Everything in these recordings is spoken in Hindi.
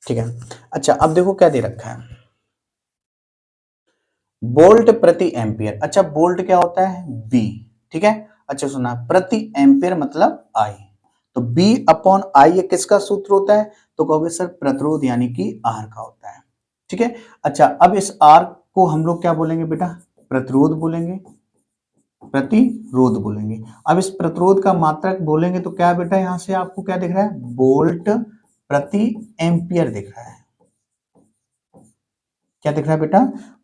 ठीक है। अच्छा अब देखो क्या दे रखा है, वोल्ट प्रति एम्पियर। अच्छा वोल्ट क्या होता है, बी, ठीक है। अच्छा सुना, प्रति एम्पियर मतलब आई, तो बी अपॉन आई ये किसका सूत्र होता है, तो कहोगे सर प्रतिरोध यानी कि आर का होता है, ठीक है। अच्छा अब इस आर को हम लोग क्या बोलेंगे बेटा, प्रतिरोध बोलेंगे, प्रतिरोध बोलेंगे। अब इस प्रतिरोध का मात्रक बोलेंगे तो क्या बेटा, यहां से आपको क्या दिख रहा है, वोल्ट प्रति एम्पियर दिख रहा है। क्या दिख रहा है बेटा,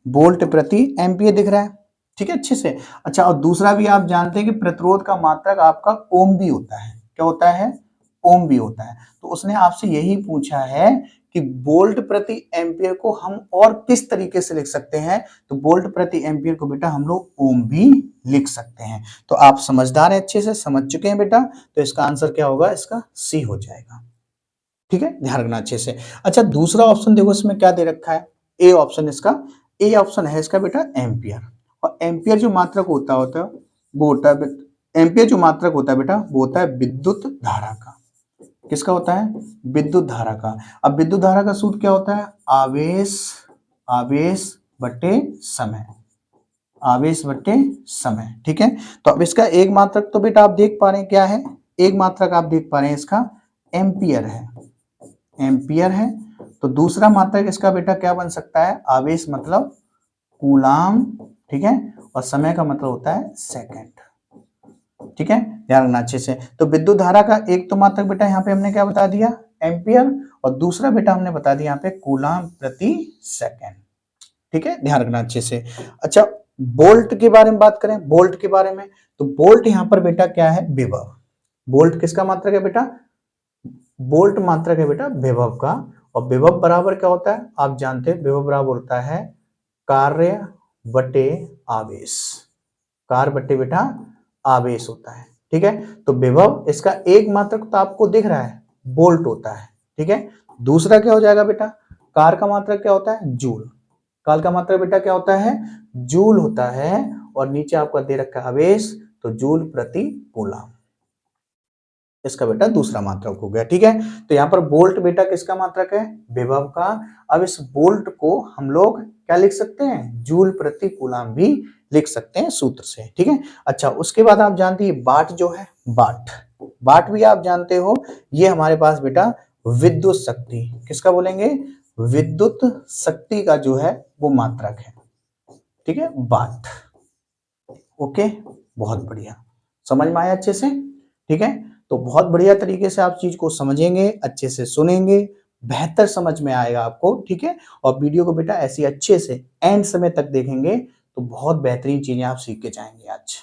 वोल्ट प्रति एम्पियर दिख रहा है, ठीक है अच्छे से। अच्छा और दूसरा भी आप जानते हैं कि प्रतिरोध का मात्रक आपका ओम भी होता है, क्या होता है, ओम भी होता है। तो उसने आपसे यही पूछा है कि वोल्ट प्रति एम्पियर को हम और किस तरीके से लिख सकते हैं, तो वोल्ट प्रति एम्पियर को बेटा हम लोग ओम भी लिख सकते हैं। तो आप समझदार हैं, अच्छे से समझ चुके हैं बेटा, तो इसका आंसर क्या होगा, इसका सी हो जाएगा, ठीक है, ध्यान रखना अच्छे से। अच्छा दूसरा ऑप्शन देखो इसमें क्या दे रखा है, ए ऑप्शन इसका, ए ऑप्शन है इसका बेटा एम्पियर। और एम्पियर जो मात्रक होता है वो होता है, एम्पियर जो मात्रक होता है बेटा वो होता है विद्युत धारा का। किसका होता है, विद्युत धारा का। अब विद्युत धारा का सूत्र क्या होता है, आवेश, आवेश बटे समय, आवेश बटे समय, ठीक है। तो अब इसका एक मात्रक तो बेटा आप देख पा रहे हैं क्या है, एक मात्रक आप देख पा रहे हैं इसका एम्पियर है, एम्पियर है। तो दूसरा मात्रक इसका बेटा क्या बन सकता है, आवेश मतलब कूलाम, ठीक है, और समय का मतलब होता है सेकंड, ठीक है, ध्यान रखना अच्छे से। तो विद्युत धारा का एक तो मात्रक बेटा यहाँ पे हमने क्या बता दिया, एम्पियर, और दूसरा बेटा हमने बता दिया यहाँ पे कूलाम प्रति सेकंड, ठीक है, ध्यान रखना अच्छे से। अच्छा वोल्ट के बारे में बात करें, वोल्ट के बारे में, तो वोल्ट यहाँ पर बेटा क्या है, विभव। वोल्ट किसका मात्रक है बेटा, वोल्ट मात्रक है बेटा विभव का। और विभव बराबर क्या होता है, आप जानते हैं विभव बराबर होता है कार्य बटे आवेश, कार्य बटे बेटा आवेश होता है, ठीक है। तो विभव इसका एक मात्रक तो आपको दिख रहा है वोल्ट होता है, ठीक है। दूसरा क्या हो जाएगा बेटा, कार का मात्रक क्या होता है, जूल, काल का मात्रक बेटा क्या होता है, जूल होता है। और नीचे आपका दे रखा है आवेश, तो जूल प्रति कूलम, इसका बेटा दूसरा मात्रक हो गया, ठीक है। तो यहाँ पर वोल्ट बेटा किसका मात्रक है, विभव का। अब इस वोल्ट को हम लोग क्या लिख सकते हैं, जूल प्रति कूलम भी लिख सकते हैं सूत्र से, ठीक है। अच्छा उसके बाद आप जानते हैं वाट जो है, वाट, वाट भी आप जानते हो, ये हमारे पास बेटा विद्युत शक्ति, किसका बोलेंगे, विद्युत शक्ति का जो है वो मात्रक है, ठीक है, वाट, ओके, बहुत बढ़िया, समझ में आया अच्छे से, ठीक है। तो बहुत बढ़िया तरीके से आप चीज को समझेंगे, अच्छे से सुनेंगे, बेहतर समझ में आएगा आपको, ठीक है। और वीडियो को बेटा ऐसे अच्छे से एंड समय तक देखेंगे तो बहुत बेहतरीन चीजें आप सीख के जाएंगे आज।